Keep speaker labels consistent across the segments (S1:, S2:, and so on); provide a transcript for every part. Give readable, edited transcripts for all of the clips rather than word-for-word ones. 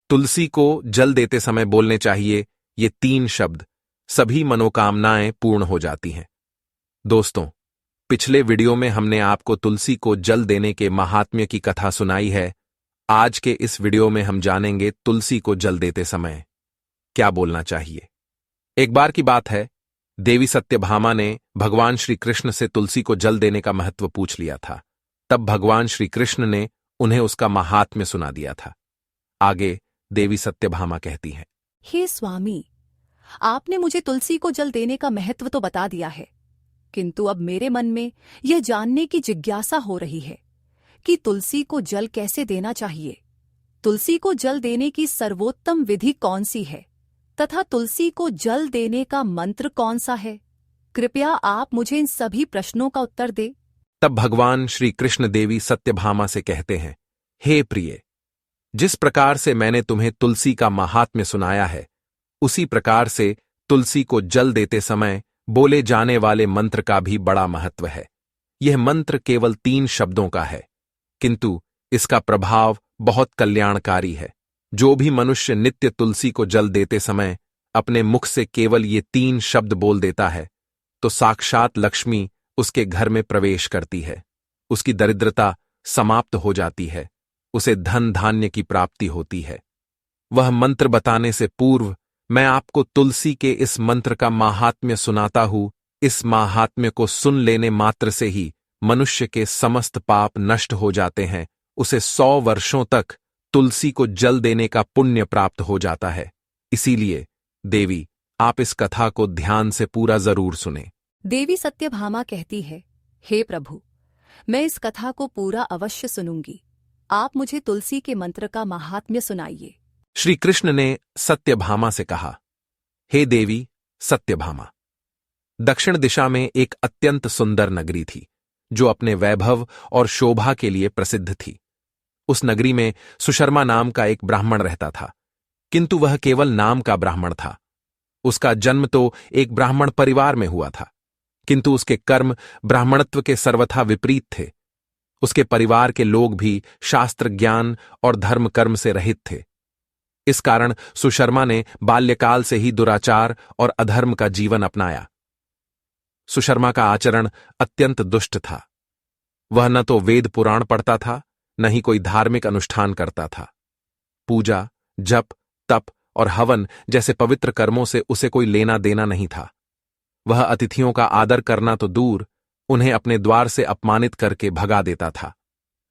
S1: तुलसी को जल देते समय बोलने चाहिए ये 3 शब्द, सभी मनोकामनाएं पूर्ण हो जाती हैं। दोस्तों, पिछले वीडियो में हमने आपको तुलसी को जल देने के महात्म्य की कथा सुनाई है। आज के इस वीडियो में हम जानेंगे तुलसी को जल देते समय क्या बोलना चाहिए। एक बार की बात है, देवी सत्यभामा ने भगवान श्री कृष्ण से तुलसी को जल देने का महत्व पूछ लिया था। तब भगवान श्री कृष्ण ने उन्हें उसका महात्म्य सुना दिया था। आगे देवी सत्यभामा कहती हैं,
S2: हे स्वामी, आपने मुझे तुलसी को जल देने का महत्व तो बता दिया है, किंतु अब मेरे मन में यह जानने की जिज्ञासा हो रही है कि तुलसी को जल कैसे देना चाहिए। तुलसी को जल देने की सर्वोत्तम विधि कौन सी है तथा तुलसी को जल देने का मंत्र कौन सा है? कृपया आप मुझे इन सभी प्रश्नों का उत्तर दे।
S1: तब भगवान श्री कृष्ण देवी सत्यभामा से कहते हैं, हे प्रिय, जिस प्रकार से मैंने तुम्हें तुलसी का महात्म्य सुनाया है, उसी प्रकार से तुलसी को जल देते समय बोले जाने वाले मंत्र का भी बड़ा महत्व है। यह मंत्र केवल 3 शब्दों का है, किंतु इसका प्रभाव बहुत कल्याणकारी है। जो भी मनुष्य नित्य तुलसी को जल देते समय अपने मुख से केवल ये 3 शब्द बोल देता है, तो साक्षात लक्ष्मी उसके घर में प्रवेश करती है। उसकी दरिद्रता समाप्त हो जाती है, उसे धन धान्य की प्राप्ति होती है। वह मंत्र बताने से पूर्व मैं आपको तुलसी के इस मंत्र का महात्म्य सुनाता हूं। इस महात्म्य को सुन लेने मात्र से ही मनुष्य के समस्त पाप नष्ट हो जाते हैं। उसे 100 वर्षों तक तुलसी को जल देने का पुण्य प्राप्त हो जाता है। इसीलिए देवी, आप इस कथा को ध्यान से पूरा जरूर सुने।
S2: देवी सत्यभामा कहती है, हे प्रभु, मैं इस कथा को पूरा अवश्य सुनूंगी। आप मुझे तुलसी के मंत्र का महात्म्य सुनाइए।
S1: श्री कृष्ण ने सत्यभामा से कहा, हे देवी सत्यभामा, दक्षिण दिशा में एक अत्यंत सुंदर नगरी थी, जो अपने वैभव और शोभा के लिए प्रसिद्ध थी। उस नगरी में सुशर्मा नाम का एक ब्राह्मण रहता था, किंतु वह केवल नाम का ब्राह्मण था। उसका जन्म तो एक ब्राह्मण परिवार में हुआ था, किंतु उसके कर्म ब्राह्मणत्व के सर्वथा विपरीत थे। उसके परिवार के लोग भी शास्त्र ज्ञान और धर्म कर्म से रहित थे। इस कारण सुशर्मा ने बाल्यकाल से ही दुराचार और अधर्म का जीवन अपनाया। सुशर्मा का आचरण अत्यंत दुष्ट था। वह न तो वेद पुराण पढ़ता था, न ही कोई धार्मिक अनुष्ठान करता था। पूजा, जप, तप और हवन जैसे पवित्र कर्मों से उसे कोई लेना देना नहीं था। वह अतिथियों का आदर करना तो दूर, उन्हें अपने द्वार से अपमानित करके भगा देता था।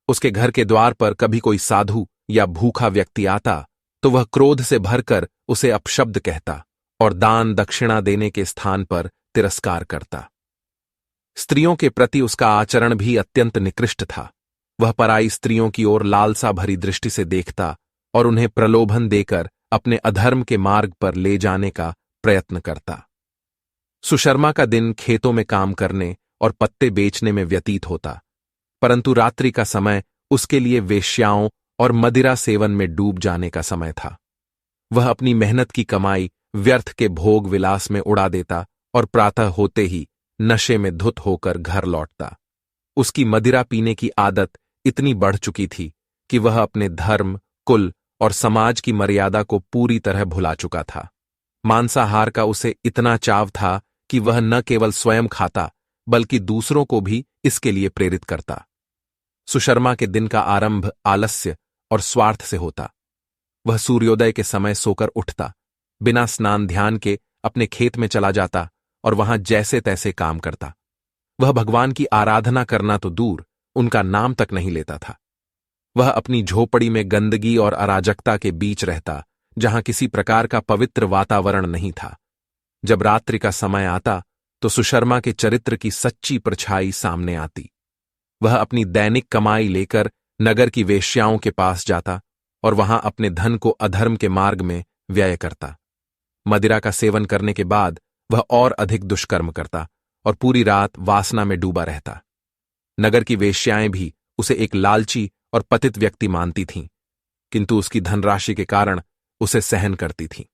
S1: उसके घर के द्वार पर कभी कोई साधु या भूखा व्यक्ति आता तो वह क्रोध से भरकर उसे अपशब्द कहता और दान दक्षिणा देने के स्थान पर तिरस्कार करता। स्त्रियों के प्रति उसका आचरण भी अत्यंत निकृष्ट था। वह पराई स्त्रियों की ओर लालसा भरी दृष्टि से देखता और उन्हें प्रलोभन देकर अपने अधर्म के मार्ग पर ले जाने का प्रयत्न करता। सुशर्मा का दिन खेतों में काम करने और पत्ते बेचने में व्यतीत होता, परंतु रात्रि का समय उसके लिए वेश्याओं और मदिरा सेवन में डूब जाने का समय था। वह अपनी मेहनत की कमाई व्यर्थ के भोग विलास में उड़ा देता और प्रातः होते ही नशे में धुत होकर घर लौटता। उसकी मदिरा पीने की आदत इतनी बढ़ चुकी थी कि वह अपने धर्म, कुल और समाज की मर्यादा को पूरी तरह भुला चुका था। मांसाहार का उसे इतना चाव था कि वह न केवल स्वयं खाता बल्कि दूसरों को भी इसके लिए प्रेरित करता। सुशर्मा के दिन का आरंभ आलस्य और स्वार्थ से होता। वह सूर्योदय के समय सोकर उठता, बिना स्नान ध्यान के अपने खेत में चला जाता और वहां जैसे तैसे काम करता। वह भगवान की आराधना करना तो दूर, उनका नाम तक नहीं लेता था। वह अपनी झोपड़ी में गंदगी और अराजकता के बीच रहता, जहां किसी प्रकार का पवित्र वातावरण नहीं था। जब रात्रि का समय आता तो सुशर्मा के चरित्र की सच्ची परछाई सामने आती। वह अपनी दैनिक कमाई लेकर नगर की वेश्याओं के पास जाता और वहां अपने धन को अधर्म के मार्ग में व्यय करता। मदिरा का सेवन करने के बाद वह और अधिक दुष्कर्म करता और पूरी रात वासना में डूबा रहता। नगर की वेश्याएं भी उसे एक लालची और पतित व्यक्ति मानती थीं, किंतु उसकी धनराशि के कारण उसे सहन करती थीं।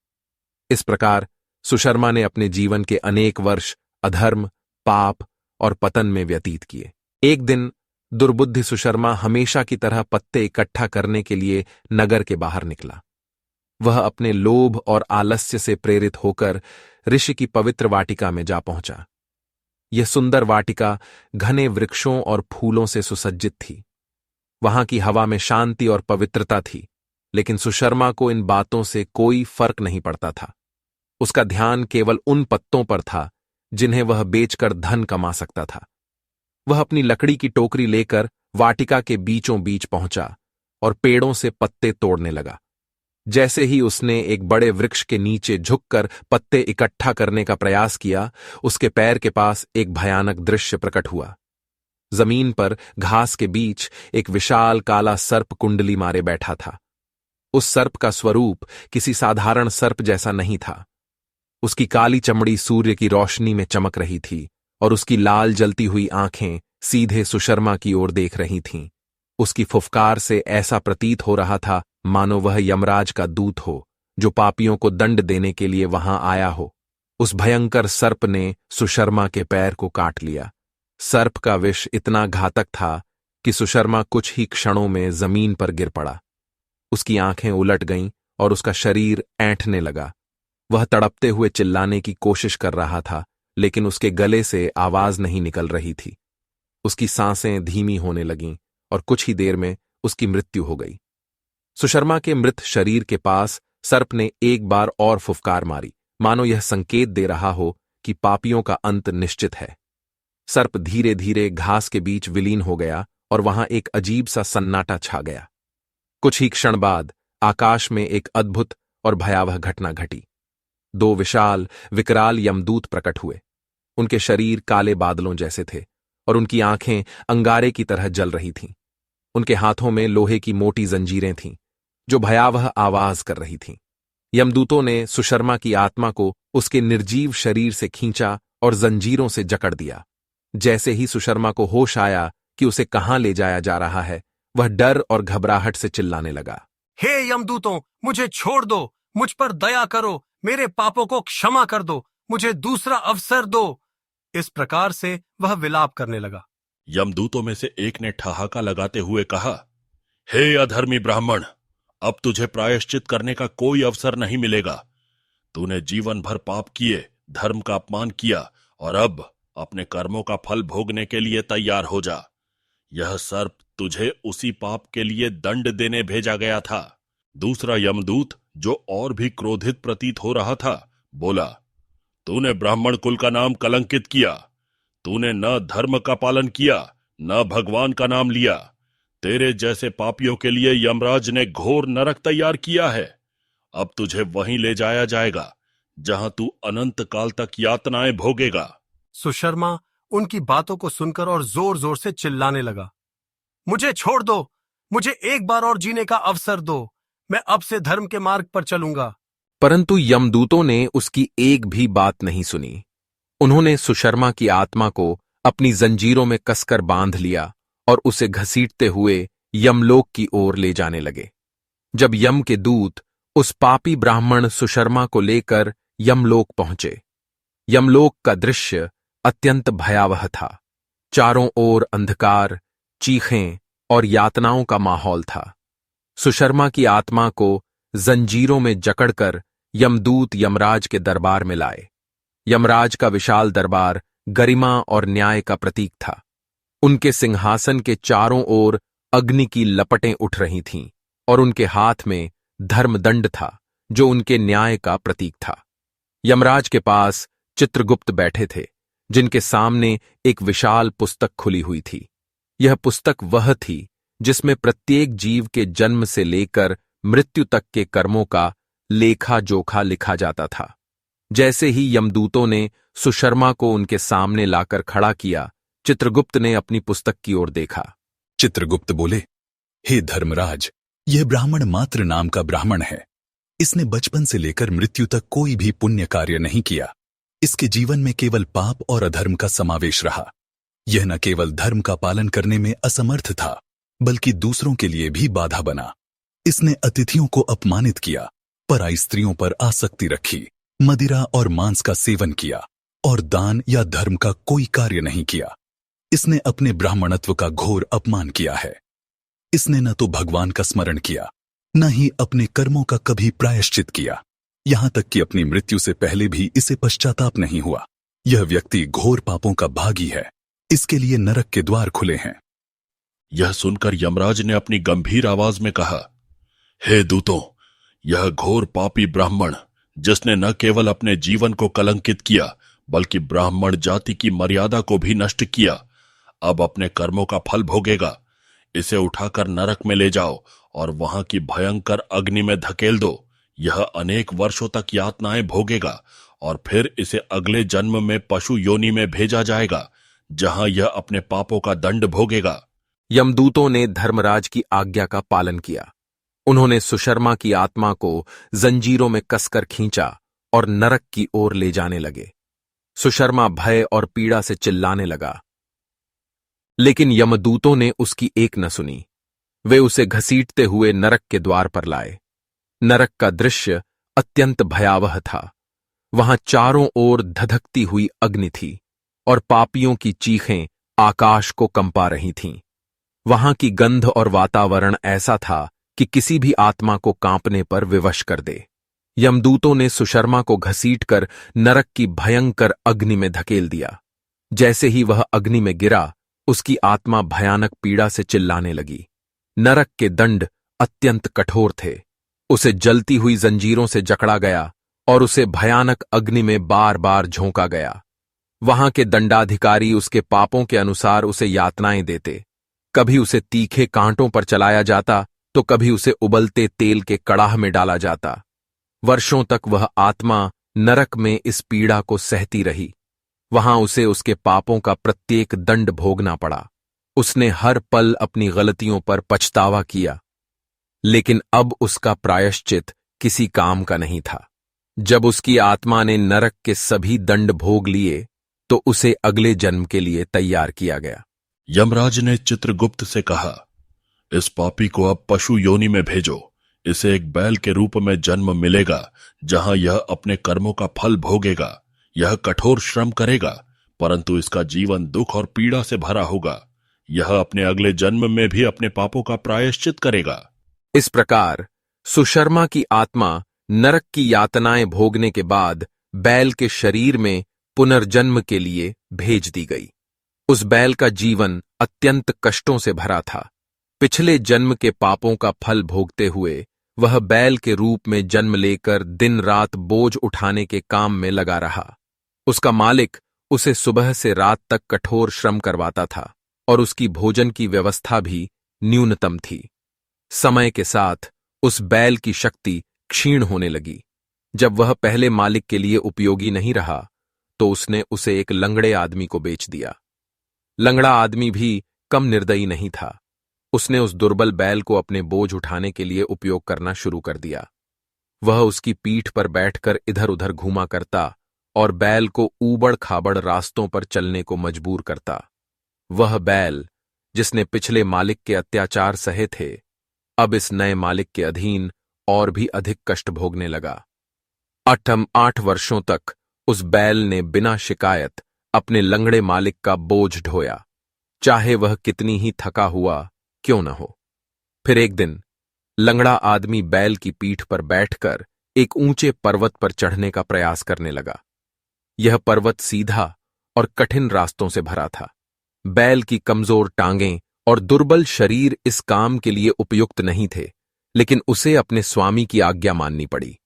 S1: इस प्रकार सुशर्मा ने अपने जीवन के अनेक वर्ष अधर्म, पाप और पतन में व्यतीत किए। एक दिन दुर्बुद्धि सुशर्मा हमेशा की तरह पत्ते इकट्ठा करने के लिए नगर के बाहर निकला। वह अपने लोभ और आलस्य से प्रेरित होकर ऋषि की पवित्र वाटिका में जा पहुंचा। यह सुंदर वाटिका घने वृक्षों और फूलों से सुसज्जित थी। वहां की हवा में शांति और पवित्रता थी, लेकिन सुशर्मा को इन बातों से कोई फर्क नहीं पड़ता था। उसका ध्यान केवल उन पत्तों पर था जिन्हें वह बेचकर धन कमा सकता था। वह अपनी लकड़ी की टोकरी लेकर वाटिका के बीचों बीच पहुंचा और पेड़ों से पत्ते तोड़ने लगा। जैसे ही उसने एक बड़े वृक्ष के नीचे झुककर पत्ते इकट्ठा करने का प्रयास किया, उसके पैर के पास एक भयानक दृश्य प्रकट हुआ। जमीन पर घास के बीच एक विशाल काला सर्प कुंडली मारे बैठा था। उस सर्प का स्वरूप किसी साधारण सर्प जैसा नहीं था। उसकी काली चमड़ी सूर्य की रोशनी में चमक रही थी और उसकी लाल जलती हुई आंखें सीधे सुशर्मा की ओर देख रही थीं। उसकी फुफकार से ऐसा प्रतीत हो रहा था मानो वह यमराज का दूत हो, जो पापियों को दंड देने के लिए वहां आया हो। उस भयंकर सर्प ने सुशर्मा के पैर को काट लिया। सर्प का विष इतना घातक था कि सुशर्मा कुछ ही क्षणों में जमीन पर गिर पड़ा। उसकी आंखें उलट गईं और उसका शरीर ऐंठने लगा। वह तड़पते हुए चिल्लाने की कोशिश कर रहा था, लेकिन उसके गले से आवाज नहीं निकल रही थी। उसकी सांसें धीमी होने लगीं और कुछ ही देर में उसकी मृत्यु हो गई। सुशर्मा के मृत शरीर के पास सर्प ने एक बार और फुफकार मारी, मानो यह संकेत दे रहा हो कि पापियों का अंत निश्चित है। सर्प धीरे धीरे घास के बीच विलीन हो गया और वहां एक अजीब सा सन्नाटा छा गया। कुछ ही क्षण बाद आकाश में एक अद्भुत और भयावह घटना घटी। दो विशाल विकराल यमदूत प्रकट हुए। उनके शरीर काले बादलों जैसे थे और उनकी आंखें अंगारे की तरह जल रही थीं। उनके हाथों में लोहे की मोटी जंजीरें थीं, जो भयावह आवाज कर रही थीं। यमदूतों ने सुशर्मा की आत्मा को उसके निर्जीव शरीर से खींचा और जंजीरों से जकड़ दिया। जैसे ही सुशर्मा को होश आया कि उसे कहां ले जाया जा रहा है, वह डर और घबराहट से चिल्लाने लगा,
S3: हे यमदूतों, मुझे छोड़ दो, मुझ पर दया करो, मेरे पापों को क्षमा कर दो, मुझे दूसरा अवसर दो। इस प्रकार से वह विलाप करने लगा।
S4: यमदूतों में से एक ने ठहाका लगाते हुए कहा, हे अधर्मी ब्राह्मण, अब तुझे प्रायश्चित करने का कोई अवसर नहीं मिलेगा। तूने जीवन भर पाप किए, धर्म का अपमान किया और अब अपने कर्मों का फल भोगने के लिए तैयार हो जा। यह सर्प तुझे उसी पाप के लिए दंड देने भेजा गया था। दूसरा यमदूत, जो और भी क्रोधित प्रतीत हो रहा था, बोला, तूने ब्राह्मण कुल का नाम कलंकित किया। तूने न धर्म का पालन किया, न भगवान का नाम लिया। तेरे जैसे पापियों के लिए यमराज ने घोर नरक तैयार किया है। अब तुझे वहीं ले जाया जाएगा जहां तू अनंत काल तक यातनाएं भोगेगा।
S3: सुशर्मा उनकी बातों को सुनकर और जोर जोर से चिल्लाने लगा, मुझे छोड़ दो, मुझे एक बार और जीने का अवसर दो, मैं अब से धर्म के मार्ग पर चलूंगा।
S1: परंतु यमदूतों ने उसकी एक भी बात नहीं सुनी। उन्होंने सुशर्मा की आत्मा को अपनी जंजीरों में कसकर बांध लिया और उसे घसीटते हुए यमलोक की ओर ले जाने लगे। जब यम के दूत उस पापी ब्राह्मण सुशर्मा को लेकर यमलोक पहुंचे, यमलोक का दृश्य अत्यंत भयावह था। चारों ओर अंधकार, चीखें और यातनाओं का माहौल था। सुशर्मा की आत्मा को जंजीरों में जकड़कर यमदूत यमराज के दरबार में लाए। यमराज का विशाल दरबार गरिमा और न्याय का प्रतीक था। उनके सिंहासन के चारों ओर अग्नि की लपटें उठ रही थीं और उनके हाथ में धर्मदंड था, जो उनके न्याय का प्रतीक था। यमराज के पास चित्रगुप्त बैठे थे, जिनके सामने एक विशाल पुस्तक खुली हुई थी। यह पुस्तक वह थी जिसमें प्रत्येक जीव के जन्म से लेकर मृत्यु तक के कर्मों का लेखा जोखा लिखा जाता था। जैसे ही यमदूतों ने सुशर्मा को उनके सामने लाकर खड़ा किया, चित्रगुप्त ने अपनी पुस्तक की ओर देखा।
S5: चित्रगुप्त बोले, हे धर्मराज, यह ब्राह्मण मात्र नाम का ब्राह्मण है। इसने बचपन से लेकर मृत्यु तक कोई भी पुण्य कार्य नहीं किया। इसके जीवन में केवल पाप और अधर्म का समावेश रहा। यह न केवल धर्म का पालन करने में असमर्थ था, बल्कि दूसरों के लिए भी बाधा बना। इसने अतिथियों को अपमानित किया, पराई स्त्रियों पर आसक्ति रखी, मदिरा और मांस का सेवन किया और दान या धर्म का कोई कार्य नहीं किया। इसने अपने ब्राह्मणत्व का घोर अपमान किया है। इसने न तो भगवान का स्मरण किया न ही अपने कर्मों का कभी प्रायश्चित किया, यहां तक कि अपनी मृत्यु से पहले भी इसे पश्चाताप नहीं हुआ। यह व्यक्ति घोर पापों का भागी है, इसके लिए नरक के द्वार खुले हैं।
S4: यह सुनकर यमराज ने अपनी गंभीर आवाज में कहा, हे दूतों, यह घोर पापी ब्राह्मण, जिसने न केवल अपने जीवन को कलंकित किया बल्कि ब्राह्मण जाति की मर्यादा को भी नष्ट किया, अब अपने कर्मों का फल भोगेगा। इसे उठाकर नरक में ले जाओ और वहां की भयंकर अग्नि में धकेल दो। यह अनेक वर्षों तक यातनाएं भोगेगा और फिर इसे अगले जन्म में पशु योनि में भेजा जाएगा, जहां यह अपने पापों का दंड भोगेगा।
S1: यमदूतों ने धर्मराज की आज्ञा का पालन किया। उन्होंने सुशर्मा की आत्मा को जंजीरों में कसकर खींचा और नरक की ओर ले जाने लगे। सुशर्मा भय और पीड़ा से चिल्लाने लगा, लेकिन यमदूतों ने उसकी एक न सुनी। वे उसे घसीटते हुए नरक के द्वार पर लाए। नरक का दृश्य अत्यंत भयावह था। वहां चारों ओर धधकती हुई अग्नि थी और पापियों की चीखें आकाश को कंपा रही थीं। वहां की गंध और वातावरण ऐसा था कि किसी भी आत्मा को कांपने पर विवश कर दे। यमदूतों ने सुशर्मा को घसीटकर नरक की भयंकर अग्नि में धकेल दिया। जैसे ही वह अग्नि में गिरा, उसकी आत्मा भयानक पीड़ा से चिल्लाने लगी। नरक के दंड अत्यंत कठोर थे। उसे जलती हुई जंजीरों से जकड़ा गया और उसे भयानक अग्नि में बार बार झोंका गया। वहां के दंडाधिकारी उसके पापों के अनुसार उसे यातनाएं देते। कभी उसे तीखे कांटों पर चलाया जाता तो कभी उसे उबलते तेल के कड़ाह में डाला जाता। वर्षों तक वह आत्मा नरक में इस पीड़ा को सहती रही। वहां उसे उसके पापों का प्रत्येक दंड भोगना पड़ा। उसने हर पल अपनी गलतियों पर पछतावा किया, लेकिन अब उसका प्रायश्चित किसी काम का नहीं था। जब उसकी आत्मा ने नरक के सभी दंड भोग लिए तो उसे अगले जन्म के लिए तैयार किया गया।
S4: यमराज ने चित्रगुप्त से कहा, इस पापी को अब पशु योनि में भेजो। इसे एक बैल के रूप में जन्म मिलेगा, जहां यह अपने कर्मों का फल भोगेगा। यह कठोर श्रम करेगा, परंतु इसका जीवन दुख और पीड़ा से भरा होगा। यह अपने अगले जन्म में भी अपने पापों का प्रायश्चित करेगा।
S1: इस प्रकार सुशर्मा की आत्मा नरक की यातनाएं भोगने के बाद बैल के शरीर में पुनर्जन्म के लिए भेज दी गई। उस बैल का जीवन अत्यंत कष्टों से भरा था। पिछले जन्म के पापों का फल भोगते हुए वह बैल के रूप में जन्म लेकर दिन रात बोझ उठाने के काम में लगा रहा। उसका मालिक उसे सुबह से रात तक कठोर श्रम करवाता था और उसकी भोजन की व्यवस्था भी न्यूनतम थी। समय के साथ उस बैल की शक्ति क्षीण होने लगी। जब वह पहले मालिक के लिए उपयोगी नहीं रहा तो उसने उसे एक लंगड़े आदमी को बेच दिया। लंगड़ा आदमी भी कम निर्दयी नहीं था। उसने उस दुर्बल बैल को अपने बोझ उठाने के लिए उपयोग करना शुरू कर दिया। वह उसकी पीठ पर बैठकर इधर उधर घूमा करता और बैल को ऊबड़ खाबड़ रास्तों पर चलने को मजबूर करता। वह बैल, जिसने पिछले मालिक के अत्याचार सहे थे, अब इस नए मालिक के अधीन और भी अधिक कष्ट भोगने लगा। 8 वर्षों तक उस बैल ने बिना शिकायत अपने लंगड़े मालिक का बोझ ढोया, चाहे वह कितनी ही थका हुआ क्यों न हो। फिर एक दिन लंगड़ा आदमी बैल की पीठ पर बैठकर एक ऊंचे पर्वत पर चढ़ने का प्रयास करने लगा। यह पर्वत सीधा और कठिन रास्तों से भरा था। बैल की कमजोर टांगें और दुर्बल शरीर इस काम के लिए उपयुक्त नहीं थे, लेकिन उसे अपने स्वामी की आज्ञा माननी पड़ी।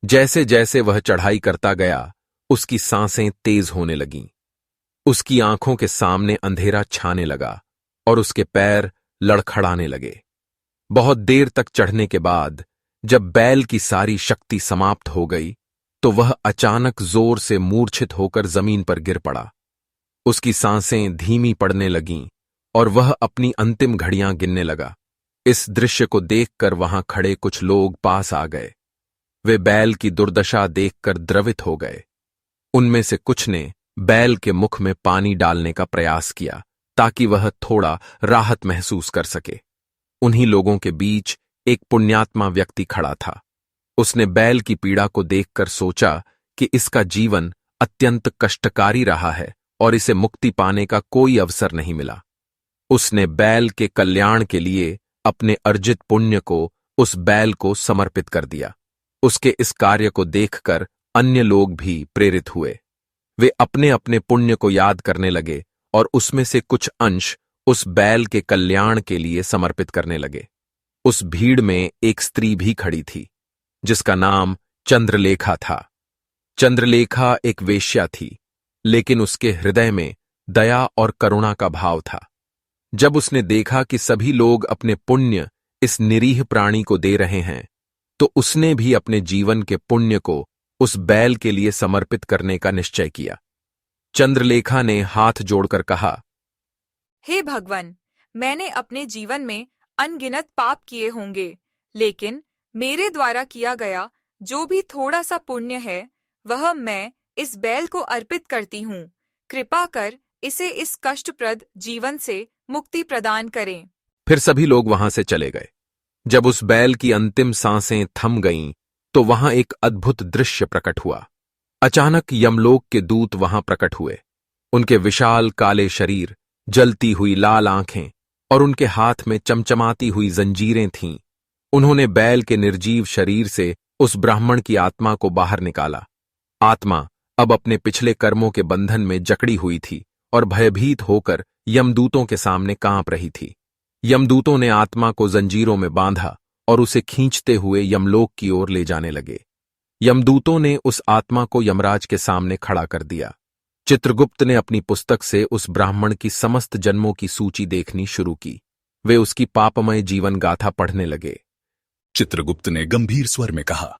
S1: जैसे जैसे वह चढ़ाई करता गया, उसकी सांसें तेज होने लगीं। उसकी आंखों के सामने अंधेरा छाने लगा और उसके पैर लड़खड़ाने लगे। बहुत देर तक चढ़ने के बाद जब बैल की सारी शक्ति समाप्त हो गई तो वह अचानक जोर से मूर्छित होकर जमीन पर गिर पड़ा। उसकी सांसें धीमी पड़ने लगीं और वह अपनी अंतिम घड़ियां गिनने लगा। इस दृश्य को देखकर वहां खड़े कुछ लोग पास आ गए। वे बैल की दुर्दशा देखकर द्रवित हो गए। उनमें से कुछ ने बैल के मुख में पानी डालने का प्रयास किया ताकि वह थोड़ा राहत महसूस कर सके। उन्हीं लोगों के बीच एक पुण्यात्मा व्यक्ति खड़ा था। उसने बैल की पीड़ा को देखकर सोचा कि इसका जीवन अत्यंत कष्टकारी रहा है और इसे मुक्ति पाने का कोई अवसर नहीं मिला। उसने बैल के कल्याण के लिए अपने अर्जित पुण्य को उस बैल को समर्पित कर दिया। उसके इस कार्य को देखकर अन्य लोग भी प्रेरित हुए। वे अपने अपने पुण्य को याद करने लगे और उसमें से कुछ अंश उस बैल के कल्याण के लिए समर्पित करने लगे। उस भीड़ में एक स्त्री भी खड़ी थी जिसका नाम चंद्रलेखा था। चंद्रलेखा एक वेश्या थी, लेकिन उसके हृदय में दया और करुणा का भाव था। जब उसने देखा कि सभी लोग अपने पुण्य इस निरीह प्राणी को दे रहे हैं, तो उसने भी अपने जीवन के पुण्य को उस बैल के लिए समर्पित करने का निश्चय किया। चंद्रलेखा ने हाथ जोड़कर कहा,
S6: हे भगवान, मैंने अपने जीवन में अनगिनत पाप किए होंगे, लेकिन मेरे द्वारा किया गया जो भी थोड़ा सा पुण्य है वह मैं इस बैल को अर्पित करती हूँ। कृपा कर इसे इस कष्टप्रद जीवन से मुक्ति प्रदान करें।
S1: फिर सभी लोग वहां से चले गए। जब उस बैल की अंतिम सांसें थम गईं, तो वहां एक अद्भुत दृश्य प्रकट हुआ। अचानक यमलोक के दूत वहां प्रकट हुए। उनके विशाल काले शरीर, जलती हुई लाल आंखें और उनके हाथ में चमचमाती हुई जंजीरें थीं। उन्होंने बैल के निर्जीव शरीर से उस ब्राह्मण की आत्मा को बाहर निकाला। आत्मा अब अपने पिछले कर्मों के बंधन में जकड़ी हुई थी और भयभीत होकर यमदूतों के सामने कांप रही थी। यमदूतों ने आत्मा को जंजीरों में बांधा और उसे खींचते हुए यमलोक की ओर ले जाने लगे। यमदूतों ने उस आत्मा को यमराज के सामने खड़ा कर दिया। चित्रगुप्त ने अपनी पुस्तक से उस ब्राह्मण की समस्त जन्मों की सूची देखनी शुरू की। वे उसकी पापमय जीवन गाथा पढ़ने लगे।
S5: चित्रगुप्त ने गंभीर स्वर में कहा,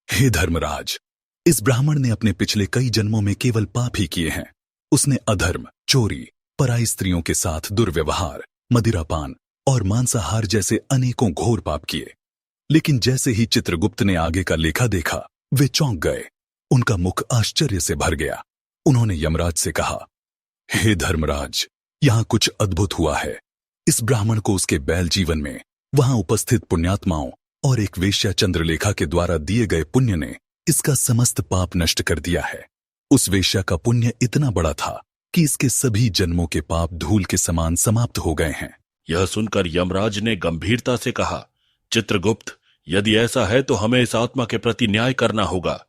S5: हे धर्मराज, इस ब्राह्मण ने अपने पिछले कई जन्मों में केवल पाप ही किए हैं। उसने अधर्म, चोरी, पराई स्त्रियों के साथ दुर्व्यवहार, मदिरापान और मांसाहार जैसे अनेकों घोर पाप किए। लेकिन जैसे ही चित्रगुप्त ने आगे का लेखा देखा, वे चौंक गए। उनका मुख आश्चर्य से भर गया। उन्होंने यमराज से कहा, हे धर्मराज, यहां कुछ अद्भुत हुआ है। इस ब्राह्मण को उसके बैल जीवन में, वहां उपस्थित पुण्यात्माओं और एक वेश्या चंद्रलेखा के द्वारा दिए गए पुण्य ने इसका समस्त पाप नष्ट कर दिया है। उस वेश्या का पुण्य इतना बड़ा था कि इसके सभी जन्मों के पाप धूल के समान समाप्त हो गए हैं।
S4: यह सुनकर यमराज ने गंभीरता से कहा, चित्रगुप्त, यदि ऐसा है तो हमें इस आत्मा के प्रति न्याय करना होगा।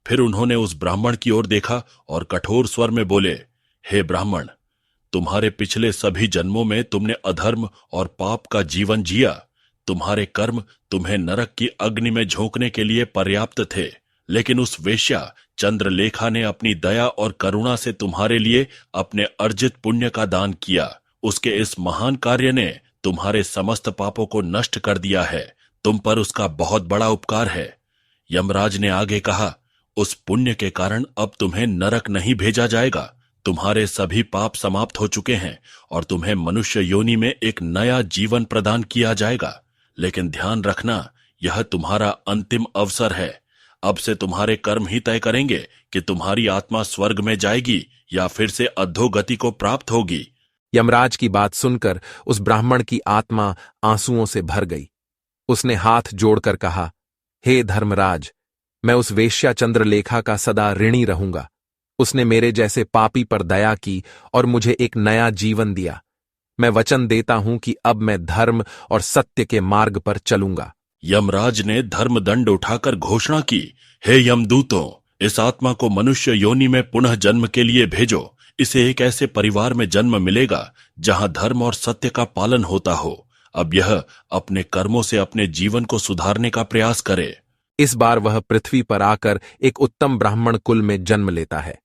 S4: फिर उन्होंने उस ब्राह्मण की ओर देखा और कठोर स्वर में बोले, हे ब्राह्मण, तुम्हारे पिछले सभी जन्मों में तुमने अधर्म और पाप का जीवन जिया। तुम्हारे कर्म तुम्हें नरक की अग्नि में झोंकने के लिए पर्याप्त थे, लेकिन उस वेश्या चंद्रलेखा ने अपनी दया और करुणा से तुम्हारे लिए अपने अर्जित पुण्य का दान किया। उसके इस महान कार्य ने तुम्हारे समस्त पापों को नष्ट कर दिया है। तुम पर उसका बहुत बड़ा उपकार है। यमराज ने आगे कहा, उस पुण्य के कारण अब तुम्हें नरक नहीं भेजा जाएगा। तुम्हारे सभी पाप समाप्त हो चुके हैं और तुम्हें मनुष्य योनि में एक नया जीवन प्रदान किया जाएगा। लेकिन ध्यान रखना, यह तुम्हारा अंतिम अवसर है। अब से तुम्हारे कर्म ही तय करेंगे कि तुम्हारी आत्मा स्वर्ग में जाएगी या फिर से अधोगति को प्राप्त होगी।
S1: यमराज की बात सुनकर उस ब्राह्मण की आत्मा आंसुओं से भर गई। उसने हाथ जोड़कर कहा, हे धर्मराज, मैं उस वेश्या चंद्रलेखा का सदा ऋणी रहूंगा। उसने मेरे जैसे पापी पर दया की और मुझे एक नया जीवन दिया। मैं वचन देता हूं कि अब मैं धर्म और सत्य के मार्ग पर चलूंगा।
S4: यमराज ने धर्मदंड उठाकर घोषणा की, हे यमदूतों, इस आत्मा को मनुष्य योनि में पुनः जन्म के लिए भेजो। इसे एक ऐसे परिवार में जन्म मिलेगा जहां धर्म और सत्य का पालन होता हो। अब यह अपने कर्मों से अपने जीवन को सुधारने का प्रयास करे।
S1: इस बार वह पृथ्वी पर आकर एक उत्तम ब्राह्मण कुल में जन्म लेता है।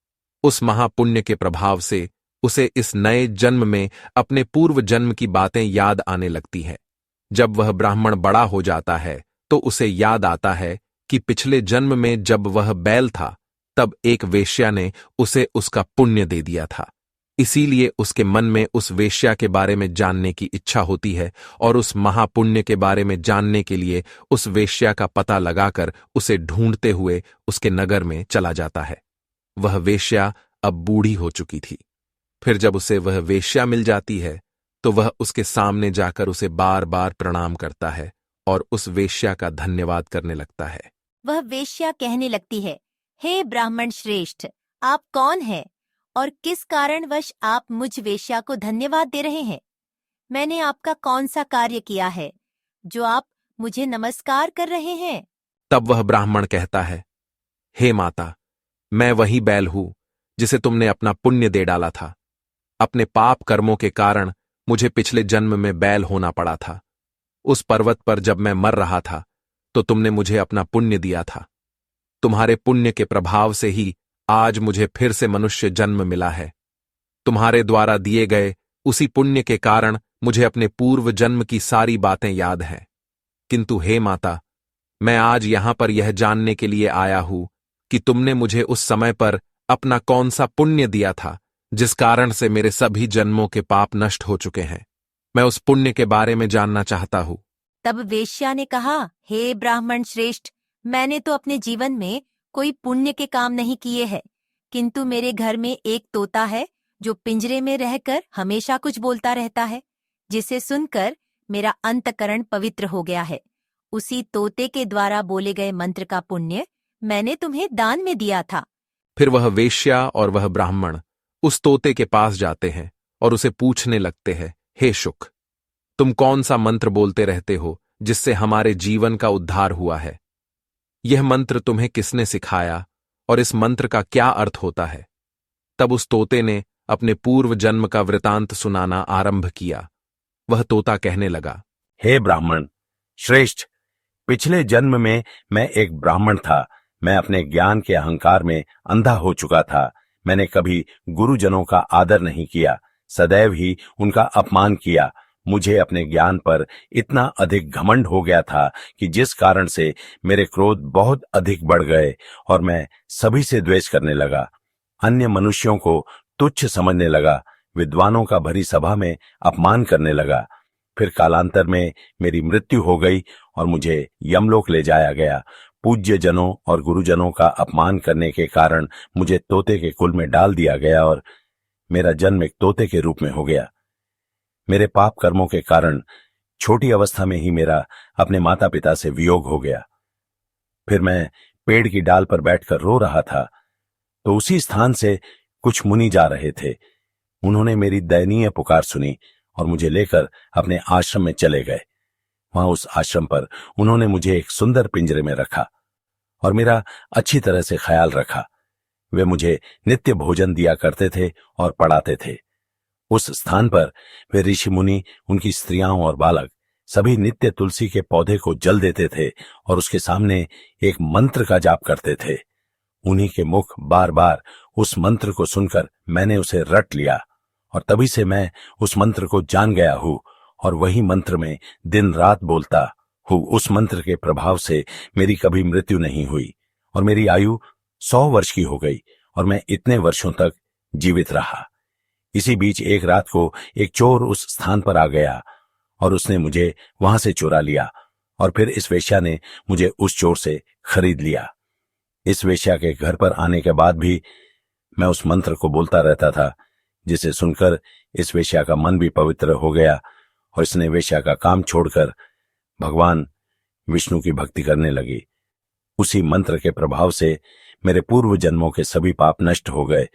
S1: उस महापुण्य के प्रभाव से उसे इस नए जन्म में अपने पूर्व जन्म की बातें याद आने लगती हैं। जब वह ब्राह्मण बड़ा हो जाता है तो उसे याद आता है कि पिछले जन्म में जब वह बैल था तब एक वेश्या ने उसे उसका पुण्य दे दिया था। इसीलिए उसके मन में उस वेश्या के बारे में जानने की इच्छा होती है और उस महापुण्य के बारे में जानने के लिए उस वेश्या का पता लगाकर उसे ढूंढते हुए उसके नगर में चला जाता है। वह वेश्या अब बूढ़ी हो चुकी थी। फिर जब उसे वह वेश्या मिल जाती है तो वह उसके सामने जाकर उसे बार बार प्रणाम करता है और उस वेश्या का धन्यवाद करने लगता है।
S7: वह वेश्या कहने लगती है, हे ब्राह्मण श्रेष्ठ, आप कौन हैं और किस कारणवश आप मुझ वेश्या को धन्यवाद दे रहे हैं? मैंने आपका कौन सा कार्य किया है जो आप मुझे नमस्कार कर रहे हैं।
S1: तब वह ब्राह्मण कहता है, हे माता, मैं वही बैल हूं जिसे तुमने अपना पुण्य दे डाला था। अपने पाप कर्मों के कारण मुझे पिछले जन्म में बैल होना पड़ा था। उस पर्वत पर जब मैं मर रहा था तो तुमने मुझे अपना पुण्य दिया था। तुम्हारे पुण्य के प्रभाव से ही आज मुझे फिर से मनुष्य जन्म मिला है। तुम्हारे द्वारा दिए गए उसी पुण्य के कारण मुझे अपने पूर्व जन्म की सारी बातें याद हैं। किंतु हे माता, मैं आज यहां पर यह जानने के लिए आया हूं कि तुमने मुझे उस समय पर अपना कौन सा पुण्य दिया था जिस कारण से मेरे सभी जन्मों के पाप नष्ट हो चुके हैं। मैं उस पुण्य के बारे में जानना चाहता हूं।
S7: तब वेश्या ने कहा, हे ब्राह्मण श्रेष्ठ, मैंने तो अपने जीवन में कोई पुण्य के काम नहीं किए हैं, किंतु मेरे घर में एक तोता है जो पिंजरे में रहकर हमेशा कुछ बोलता रहता है, जिसे सुनकर मेरा अंतकरण पवित्र हो गया है। उसी तोते के द्वारा बोले गए मंत्र का पुण्य मैंने तुम्हें दान में दिया था।
S1: फिर वह वेश्या और वह ब्राह्मण उस तोते के पास जाते हैं और उसे पूछने लगते हैं, हे शुक, तुम कौन सा मंत्र बोलते रहते हो जिससे हमारे जीवन का उद्धार हुआ है? यह मंत्र तुम्हें किसने सिखाया और इस मंत्र का क्या अर्थ होता है? तब उस तोते ने अपने पूर्व जन्म का वृतांत सुनाना आरंभ किया। वह तोता कहने लगा,
S8: हे ब्राह्मण श्रेष्ठ, पिछले जन्म में मैं एक ब्राह्मण था। मैं अपने ज्ञान के अहंकार में अंधा हो चुका था। मैंने कभी गुरुजनों का आदर नहीं किया, सदैव ही उनका अपमान किया। मुझे अपने ज्ञान पर इतना अधिक घमंड हो गया था कि जिस कारण से मेरे क्रोध बहुत अधिक बढ़ गए और मैं सभी से द्वेष करने लगा। अन्य मनुष्यों को तुच्छ समझने लगा, विद्वानों का भरी सभा में अपमान करने लगा। फिर कालांतर में मेरी मृत्यु हो गई और मुझे यमलोक ले जाया गया। पूज्य जनों और गुरुजनों का अपमान करने के कारण मुझे तोते के कुल में डाल दिया गया और मेरा जन्म एक तोते के रूप में हो गया। मेरे पाप कर्मों के कारण छोटी अवस्था में ही मेरा अपने माता पिता से वियोग हो गया। फिर मैं पेड़ की डाल पर बैठकर रो रहा था तो उसी स्थान से कुछ मुनि जा रहे थे। उन्होंने मेरी दयनीय पुकार सुनी और मुझे लेकर अपने आश्रम में चले गए। वहां उस आश्रम पर उन्होंने मुझे एक सुंदर पिंजरे में रखा और मेरा अच्छी तरह से ख्याल रखा। वे मुझे नित्य भोजन दिया करते थे और पढ़ाते थे। उस स्थान पर वे ऋषि मुनि, उनकी स्त्रियां और बालक सभी नित्य तुलसी के पौधे को जल देते थे और उसके सामने एक मंत्र का जाप करते थे। उन्हीं के मुख बार बार उस मंत्र को सुनकर मैंने उसे रट लिया और तभी से मैं उस मंत्र को जान गया हूं और वही मंत्र में दिन रात बोलता हूं। उस मंत्र के प्रभाव से मेरी कभी मृत्यु नहीं हुई और मेरी आयु 100 वर्ष की हो गई और मैं इतने वर्षों तक जीवित रहा। इसी बीच एक रात को एक चोर उस स्थान पर आ गया और उसने मुझे वहां से चुरा लिया और फिर इस वेश्या ने मुझे उस चोर से खरीद लिया। इस वेश्या के घर पर आने के बाद भी मैं उस मंत्र को बोलता रहता था, जिसे सुनकर इस वेश्या का मन भी पवित्र हो गया और इसने वेश्या का काम छोड़कर भगवान विष्णु की भक्ति करने लगी। उसी मंत्र के प्रभाव से मेरे पूर्व जन्मों के सभी पाप नष्ट हो गए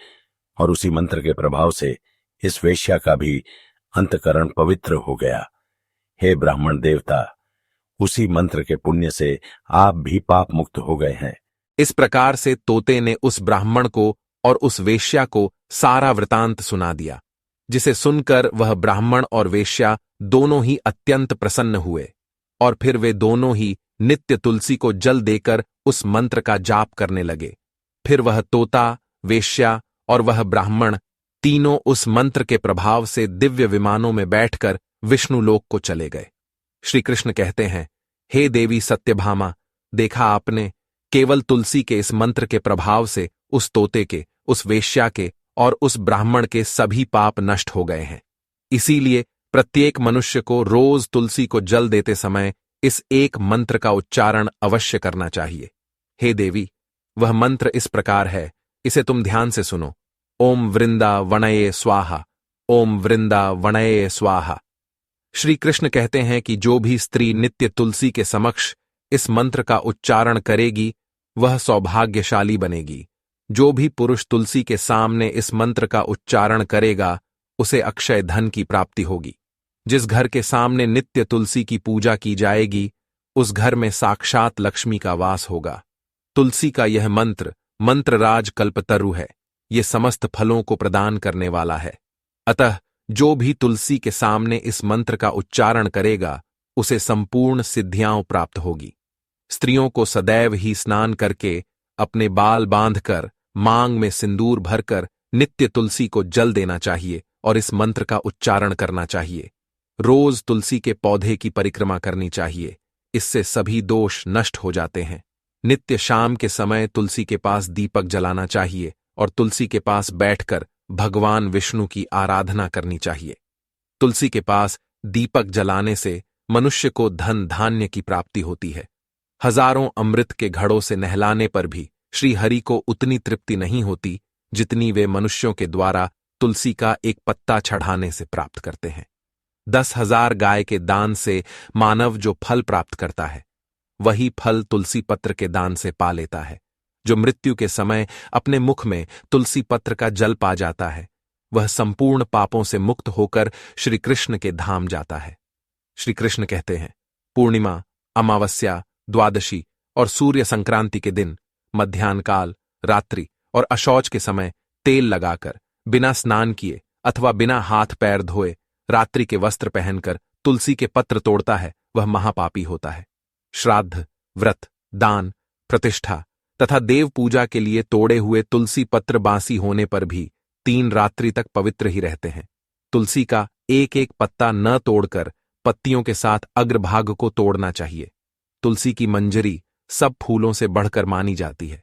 S8: और उसी मंत्र के प्रभाव से इस वेश्या का भी अंतकरण पवित्र हो गया। हे ब्राह्मण देवता, उसी मंत्र के पुण्य से आप भी पाप मुक्त हो गए हैं।
S1: इस प्रकार से तोते ने उस ब्राह्मण को और उस वेश्या को सारा वृतांत सुना दिया, जिसे सुनकर वह ब्राह्मण और वेश्या दोनों ही अत्यंत प्रसन्न हुए और फिर वे दोनों ही नित्य तुलसी को जल देकर उस मंत्र का जाप करने लगे। फिर वह तोता, वेश्या और वह ब्राह्मण तीनों उस मंत्र के प्रभाव से दिव्य विमानों में बैठकर विष्णु लोक को चले गए। श्री कृष्ण कहते हैं, हे देवी सत्यभामा, देखा आपने, केवल तुलसी के इस मंत्र के प्रभाव से उस तोते के, उस वेश्या के और उस ब्राह्मण के सभी पाप नष्ट हो गए हैं। इसीलिए प्रत्येक मनुष्य को रोज तुलसी को जल देते समय इस एक मंत्र का उच्चारण अवश्य करना चाहिए। हे देवी, वह मंत्र इस प्रकार है, इसे तुम ध्यान से सुनो। ओम वृंदा वणये स्वाहा, ओम वृंदा वणये स्वाहा। श्री कृष्ण कहते हैं कि जो भी स्त्री नित्य तुलसी के समक्ष इस मंत्र का उच्चारण करेगी वह सौभाग्यशाली बनेगी। जो भी पुरुष तुलसी के सामने इस मंत्र का उच्चारण करेगा उसे अक्षय धन की प्राप्ति होगी। जिस घर के सामने नित्य तुलसी की पूजा की जाएगी उस घर में साक्षात लक्ष्मी का वास होगा। तुलसी का यह मंत्र मंत्रराज कल्पतरु है। ये समस्त फलों को प्रदान करने वाला है। अतः जो भी तुलसी के सामने इस मंत्र का उच्चारण करेगा उसे संपूर्ण सिद्धियां प्राप्त होगी। स्त्रियों को सदैव ही स्नान करके, अपने बाल बांधकर, मांग में सिंदूर भरकर नित्य तुलसी को जल देना चाहिए और इस मंत्र का उच्चारण करना चाहिए। रोज तुलसी के पौधे की परिक्रमा करनी चाहिए। इससे सभी दोष नष्ट हो जाते हैं। नित्य शाम के समय तुलसी के पास दीपक जलाना चाहिए और तुलसी के पास बैठकर भगवान विष्णु की आराधना करनी चाहिए। तुलसी के पास दीपक जलाने से मनुष्य को धन धान्य की प्राप्ति होती है। हजारों अमृत के घड़ों से नहलाने पर भी श्री हरि को उतनी तृप्ति नहीं होती जितनी वे मनुष्यों के द्वारा तुलसी का एक पत्ता चढ़ाने से प्राप्त करते हैं। 10,000 गाय के दान से मानव जो फल प्राप्त करता है, वही फल तुलसी पत्र के दान से पा लेता है। जो मृत्यु के समय अपने मुख में तुलसी पत्र का जल पा जाता है, वह संपूर्ण पापों से मुक्त होकर श्री कृष्ण के धाम जाता है। श्री कृष्ण कहते हैं, पूर्णिमा, अमावस्या, द्वादशी और सूर्य संक्रांति के दिन, मध्याह्न काल, रात्रि और अशौच के समय तेल लगाकर, बिना स्नान किए अथवा बिना हाथ पैर धोए, रात्रि के वस्त्र पहनकर तुलसी के पत्र तोड़ता है, वह महापापी होता है। श्राद्ध, व्रत, दान, प्रतिष्ठा तथा देव पूजा के लिए तोड़े हुए तुलसी पत्र बासी होने पर भी 3 रात्रि तक पवित्र ही रहते हैं। तुलसी का एक एक पत्ता न तोड़कर पत्तियों के साथ अग्रभाग को तोड़ना चाहिए। तुलसी की मंजरी सब फूलों से बढ़कर मानी जाती है।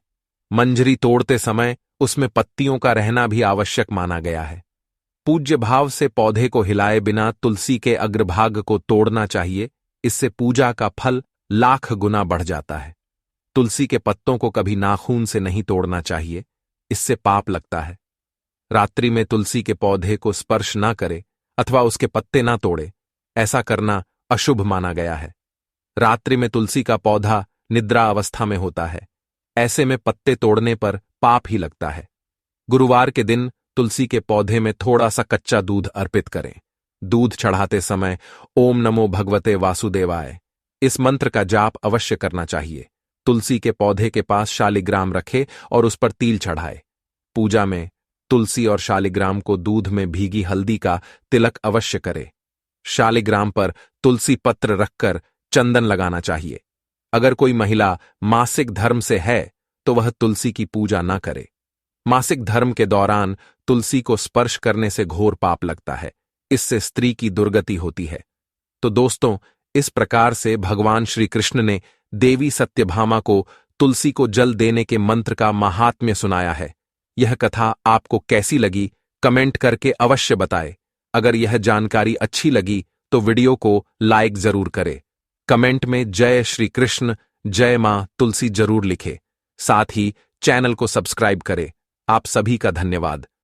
S1: मंजरी तोड़ते समय उसमें पत्तियों का रहना भी आवश्यक माना गया है। पूज्य भाव से पौधे को हिलाए बिना तुलसी के अग्रभाग को तोड़ना चाहिए। इससे पूजा का फल लाख गुना बढ़ जाता है। तुलसी के पत्तों को कभी नाखून से नहीं तोड़ना चाहिए, इससे पाप लगता है। रात्रि में तुलसी के पौधे को स्पर्श ना करे अथवा उसके पत्ते ना तोड़े, ऐसा करना अशुभ माना गया है। रात्रि में तुलसी का पौधा निद्रा अवस्था में होता है, ऐसे में पत्ते तोड़ने पर पाप ही लगता है। गुरुवार के दिन तुलसी के पौधे में थोड़ा सा कच्चा दूध अर्पित करें। दूध चढ़ाते समय ओम नमो भगवते वासुदेवाय इस मंत्र का जाप अवश्य करना चाहिए। तुलसी के पौधे के पास शालिग्राम रखे और उस पर तिल चढ़ाए। पूजा में तुलसी और शालिग्राम को दूध में भीगी हल्दी का तिलक अवश्य करे। शालिग्राम पर तुलसी पत्र रखकर चंदन लगाना चाहिए। अगर कोई महिला मासिक धर्म से है तो वह तुलसी की पूजा न करे। मासिक धर्म के दौरान तुलसी को स्पर्श करने से घोर पाप लगता है, इससे स्त्री की दुर्गति होती है। तो दोस्तों, इस प्रकार से भगवान श्री कृष्ण ने देवी सत्यभामा को तुलसी को जल देने के मंत्र का महात्म्य सुनाया है। यह कथा आपको कैसी लगी कमेंट करके अवश्य बताएं। अगर यह जानकारी अच्छी लगी तो वीडियो को लाइक जरूर करें। कमेंट में जय श्री कृष्ण, जय मां तुलसी जरूर लिखें। साथ ही चैनल को सब्सक्राइब करें। आप सभी का धन्यवाद।